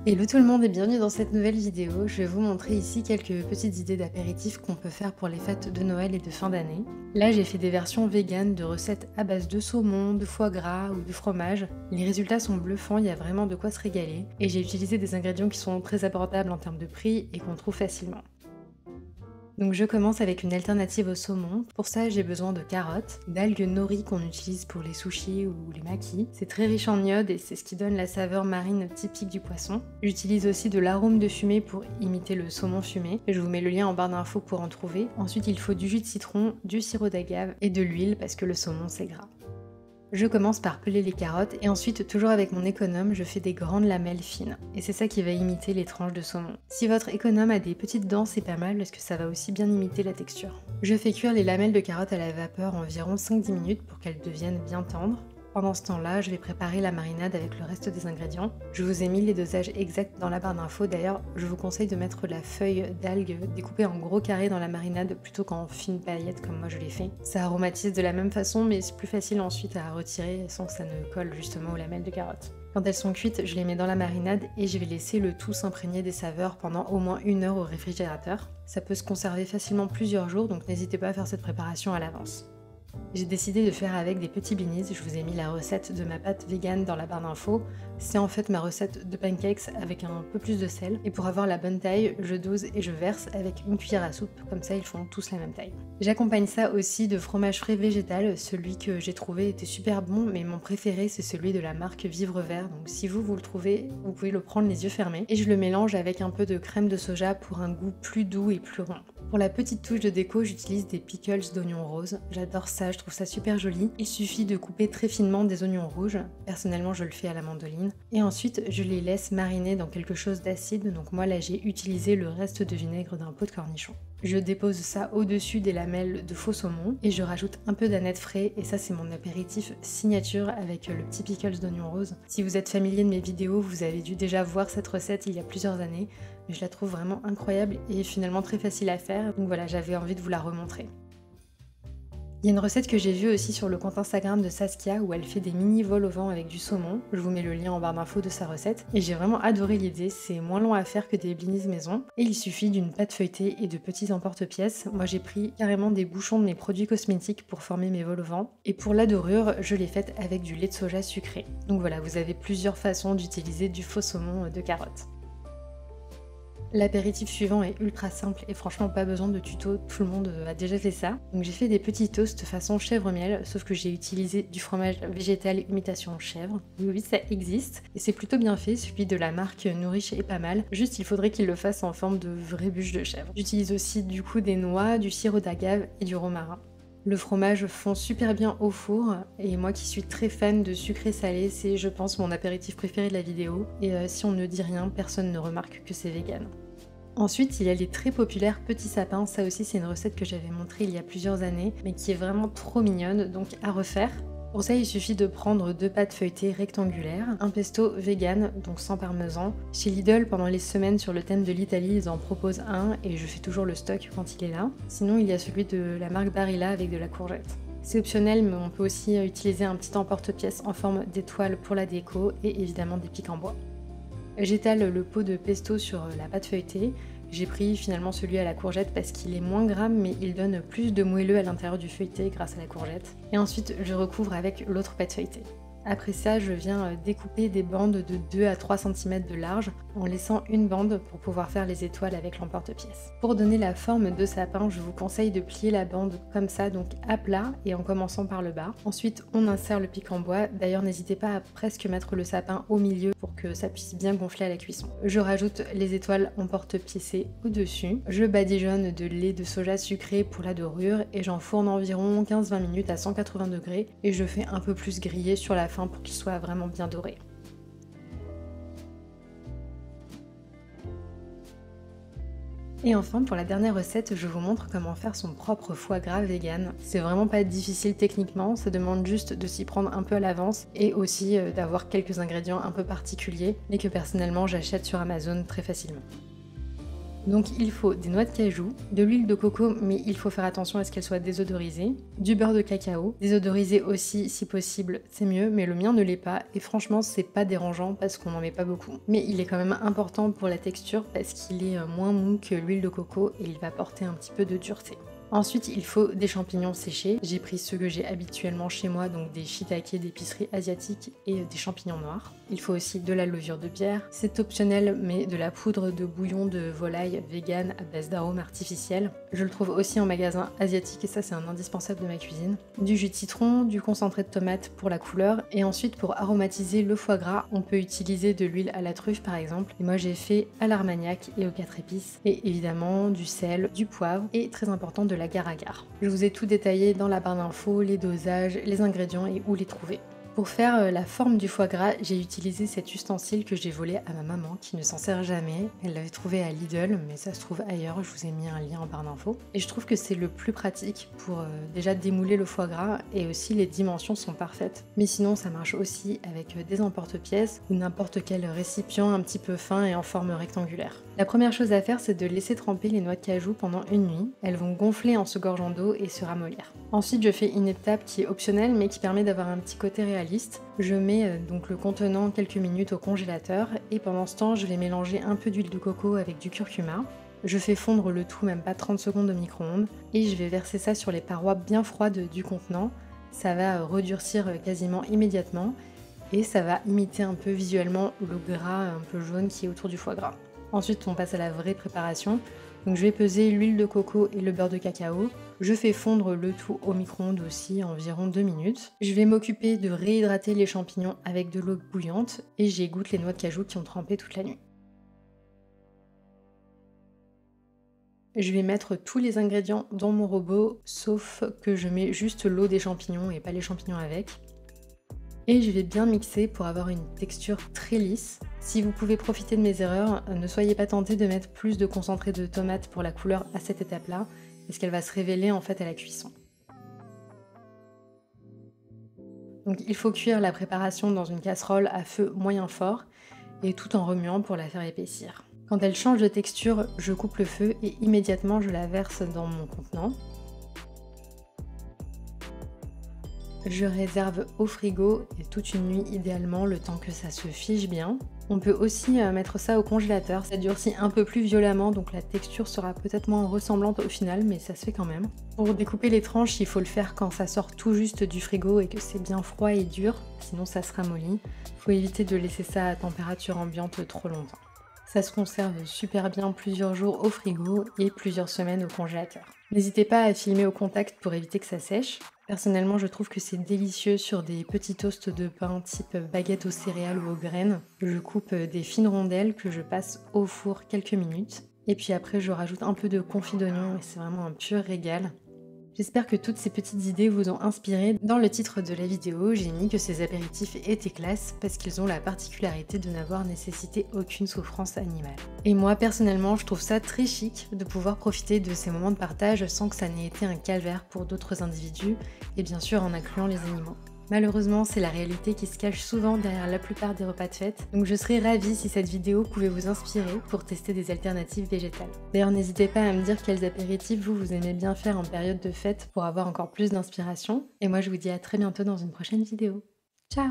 Hello tout le monde et bienvenue dans cette nouvelle vidéo. Je vais vous montrer ici quelques petites idées d'apéritifs qu'on peut faire pour les fêtes de Noël et de fin d'année. Là j'ai fait des versions véganes de recettes à base de saumon, de foie gras ou de fromage. Les résultats sont bluffants, il y a vraiment de quoi se régaler. Et j'ai utilisé des ingrédients qui sont très abordables en termes de prix et qu'on trouve facilement. Donc je commence avec une alternative au saumon. Pour ça j'ai besoin de carottes, d'algues nori qu'on utilise pour les sushis ou les makis. C'est très riche en iode et c'est ce qui donne la saveur marine typique du poisson. J'utilise aussi de l'arôme de fumée pour imiter le saumon fumé. Je vous mets le lien en barre d'infos pour en trouver. Ensuite il faut du jus de citron, du sirop d'agave et de l'huile parce que le saumon c'est gras. Je commence par peler les carottes et ensuite, toujours avec mon économe, je fais des grandes lamelles fines. Et c'est ça qui va imiter les tranches de saumon. Si votre économe a des petites dents, c'est pas mal parce que ça va aussi bien imiter la texture. Je fais cuire les lamelles de carottes à la vapeur environ 5-10 minutes pour qu'elles deviennent bien tendres. Pendant ce temps-là, je vais préparer la marinade avec le reste des ingrédients. Je vous ai mis les dosages exacts dans la barre d'infos. D'ailleurs, je vous conseille de mettre la feuille d'algue découpée en gros carrés dans la marinade plutôt qu'en fines paillettes comme moi je l'ai fait. Ça aromatise de la même façon, mais c'est plus facile ensuite à retirer sans que ça ne colle justement aux lamelles de carottes. Quand elles sont cuites, je les mets dans la marinade et je vais laisser le tout s'imprégner des saveurs pendant au moins 1 heure au réfrigérateur. Ça peut se conserver facilement plusieurs jours, donc n'hésitez pas à faire cette préparation à l'avance. J'ai décidé de faire avec des petits blinis, je vous ai mis la recette de ma pâte vegan dans la barre d'infos. C'est en fait ma recette de pancakes avec un peu plus de sel. Et pour avoir la bonne taille, je dose et je verse avec une cuillère à soupe, comme ça ils font tous la même taille. J'accompagne ça aussi de fromage frais végétal, celui que j'ai trouvé était super bon, mais mon préféré c'est celui de la marque Vivre Vert. Donc si vous le trouvez, vous pouvez le prendre les yeux fermés. Et je le mélange avec un peu de crème de soja pour un goût plus doux et plus rond. Pour la petite touche de déco, j'utilise des pickles d'oignons roses. J'adore ça, je trouve ça super joli. Il suffit de couper très finement des oignons rouges. Personnellement, je le fais à la mandoline. Et ensuite, je les laisse mariner dans quelque chose d'acide. Donc moi, là, j'ai utilisé le reste de vinaigre d'un pot de cornichons. Je dépose ça au-dessus des lamelles de faux saumon et je rajoute un peu d'aneth frais. Et ça, c'est mon apéritif signature avec le petit pickles d'oignons roses. Si vous êtes familier de mes vidéos, vous avez dû déjà voir cette recette il y a plusieurs années. Mais je la trouve vraiment incroyable et finalement très facile à faire, donc voilà, j'avais envie de vous la remontrer. Il y a une recette que j'ai vue aussi sur le compte Instagram de Saskia où elle fait des mini vols au vent avec du saumon. Je vous mets le lien en barre d'infos de sa recette et j'ai vraiment adoré l'idée, c'est moins long à faire que des blinis maison et il suffit d'une pâte feuilletée et de petits emporte-pièces. Moi j'ai pris carrément des bouchons de mes produits cosmétiques pour former mes vols au vent et pour la dorure, je l'ai faite avec du lait de soja sucré. Donc voilà, vous avez plusieurs façons d'utiliser du faux saumon de carotte. L'apéritif suivant est ultra simple et franchement pas besoin de tuto, tout le monde a déjà fait ça. Donc j'ai fait des petits toasts façon chèvre-miel, sauf que j'ai utilisé du fromage végétal imitation chèvre. Oui, ça existe et c'est plutôt bien fait, celui de la marque Nourish est pas mal, juste il faudrait qu'il le fasse en forme de vraie bûche de chèvre. J'utilise aussi du coup des noix, du sirop d'agave et du romarin. Le fromage fond super bien au four et moi qui suis très fan de sucré salé, c'est je pense mon apéritif préféré de la vidéo et si on ne dit rien, personne ne remarque que c'est vegan. Ensuite, il y a les très populaires petits sapins, ça aussi c'est une recette que j'avais montrée il y a plusieurs années, mais qui est vraiment trop mignonne, donc à refaire. Pour ça, il suffit de prendre 2 pâtes feuilletées rectangulaires, un pesto vegan, donc sans parmesan. Chez Lidl, pendant les semaines sur le thème de l'Italie, ils en proposent un et je fais toujours le stock quand il est là. Sinon, il y a celui de la marque Barilla avec de la courgette. C'est optionnel, mais on peut aussi utiliser un petit emporte-pièce en forme d'étoile pour la déco et évidemment des pics en bois. J'étale le pot de pesto sur la pâte feuilletée. J'ai pris finalement celui à la courgette parce qu'il est moins gras mais il donne plus de moelleux à l'intérieur du feuilleté grâce à la courgette. Et ensuite je recouvre avec l'autre pâte feuilletée. Après ça, je viens découper des bandes de 2 à 3 cm de large en laissant une bande pour pouvoir faire les étoiles avec l'emporte-pièce. Pour donner la forme de sapin, je vous conseille de plier la bande comme ça, donc à plat et en commençant par le bas. Ensuite, on insère le pic en bois. D'ailleurs, n'hésitez pas à presque mettre le sapin au milieu pour que ça puisse bien gonfler à la cuisson. Je rajoute les étoiles emporte-piécées au-dessus. Je badigeonne de lait de soja sucré pour la dorure et j'enfourne environ 15-20 minutes à 180 degrés et je fais un peu plus griller sur la fin pour qu'il soit vraiment bien doré. Et enfin, pour la dernière recette, je vous montre comment faire son propre foie gras vegan. C'est vraiment pas difficile techniquement, ça demande juste de s'y prendre un peu à l'avance et aussi d'avoir quelques ingrédients un peu particuliers, mais que personnellement j'achète sur Amazon très facilement. Donc il faut des noix de cajou, de l'huile de coco mais il faut faire attention à ce qu'elle soit désodorisée, du beurre de cacao, désodorisé aussi si possible c'est mieux mais le mien ne l'est pas et franchement c'est pas dérangeant parce qu'on n'en met pas beaucoup. Mais il est quand même important pour la texture parce qu'il est moins mou que l'huile de coco et il va apporter un petit peu de dureté. Ensuite, il faut des champignons séchés. J'ai pris ceux que j'ai habituellement chez moi, donc des shiitake d'épicerie asiatique et des champignons noirs. Il faut aussi de la levure de bière. C'est optionnel, mais de la poudre de bouillon de volaille vegan à base d'arômes artificiels. Je le trouve aussi en magasin asiatique et ça c'est un indispensable de ma cuisine. Du jus de citron, du concentré de tomate pour la couleur et ensuite pour aromatiser le foie gras, on peut utiliser de l'huile à la truffe par exemple. Et moi j'ai fait à l'armagnac et aux 4 épices et évidemment du sel, du poivre et très important de l'agar-agar. Je vous ai tout détaillé dans la barre d'infos, les dosages, les ingrédients et où les trouver. Pour faire la forme du foie gras, j'ai utilisé cet ustensile que j'ai volé à ma maman qui ne s'en sert jamais. Elle l'avait trouvé à Lidl, mais ça se trouve ailleurs, je vous ai mis un lien en barre d'infos. Et je trouve que c'est le plus pratique pour déjà démouler le foie gras et aussi les dimensions sont parfaites. Mais sinon ça marche aussi avec des emporte-pièces ou n'importe quel récipient un petit peu fin et en forme rectangulaire. La première chose à faire c'est de laisser tremper les noix de cajou pendant une nuit. Elles vont gonfler en se gorgeant d'eau et se ramollir. Ensuite je fais une étape qui est optionnelle mais qui permet d'avoir un petit côté réaliste. Je mets donc le contenant quelques minutes au congélateur et pendant ce temps je vais mélanger un peu d'huile de coco avec du curcuma. Je fais fondre le tout même pas 30 secondes au micro-ondes et je vais verser ça sur les parois bien froides du contenant. Ça va redurcir quasiment immédiatement et ça va imiter un peu visuellement le gras un peu jaune qui est autour du foie gras. Ensuite on passe à la vraie préparation. Donc je vais peser l'huile de coco et le beurre de cacao. Je fais fondre le tout au micro-ondes aussi, environ 2 minutes. Je vais m'occuper de réhydrater les champignons avec de l'eau bouillante et j'égoutte les noix de cajou qui ont trempé toute la nuit. Je vais mettre tous les ingrédients dans mon robot, sauf que je mets juste l'eau des champignons et pas les champignons avec. Et je vais bien mixer pour avoir une texture très lisse. Si vous pouvez profiter de mes erreurs, ne soyez pas tentés de mettre plus de concentré de tomate pour la couleur à cette étape-là, parce qu'elle va se révéler en fait à la cuisson. Donc il faut cuire la préparation dans une casserole à feu moyen fort, et tout en remuant pour la faire épaissir. Quand elle change de texture, je coupe le feu et immédiatement je la verse dans mon contenant. Je réserve au frigo et toute une nuit idéalement, le temps que ça se fige bien. On peut aussi mettre ça au congélateur, ça durcit un peu plus violemment donc la texture sera peut-être moins ressemblante au final mais ça se fait quand même. Pour découper les tranches, il faut le faire quand ça sort tout juste du frigo et que c'est bien froid et dur, sinon ça se ramollit. Il faut éviter de laisser ça à température ambiante trop longtemps. Ça se conserve super bien plusieurs jours au frigo et plusieurs semaines au congélateur. N'hésitez pas à filmer au contact pour éviter que ça sèche. Personnellement, je trouve que c'est délicieux sur des petits toasts de pain type baguette aux céréales ou aux graines. Je coupe des fines rondelles que je passe au four quelques minutes. Et puis après, je rajoute un peu de confit d'oignon et c'est vraiment un pur régal. J'espère que toutes ces petites idées vous ont inspiré. Dans le titre de la vidéo, j'ai mis que ces apéritifs étaient classe parce qu'ils ont la particularité de n'avoir nécessité aucune souffrance animale. Et moi, personnellement, je trouve ça très chic de pouvoir profiter de ces moments de partage sans que ça n'ait été un calvaire pour d'autres individus, et bien sûr en incluant les animaux. Malheureusement, c'est la réalité qui se cache souvent derrière la plupart des repas de fête, donc je serais ravie si cette vidéo pouvait vous inspirer pour tester des alternatives végétales. D'ailleurs, n'hésitez pas à me dire quels apéritifs vous aimez bien faire en période de fête pour avoir encore plus d'inspiration, et moi je vous dis à très bientôt dans une prochaine vidéo. Ciao!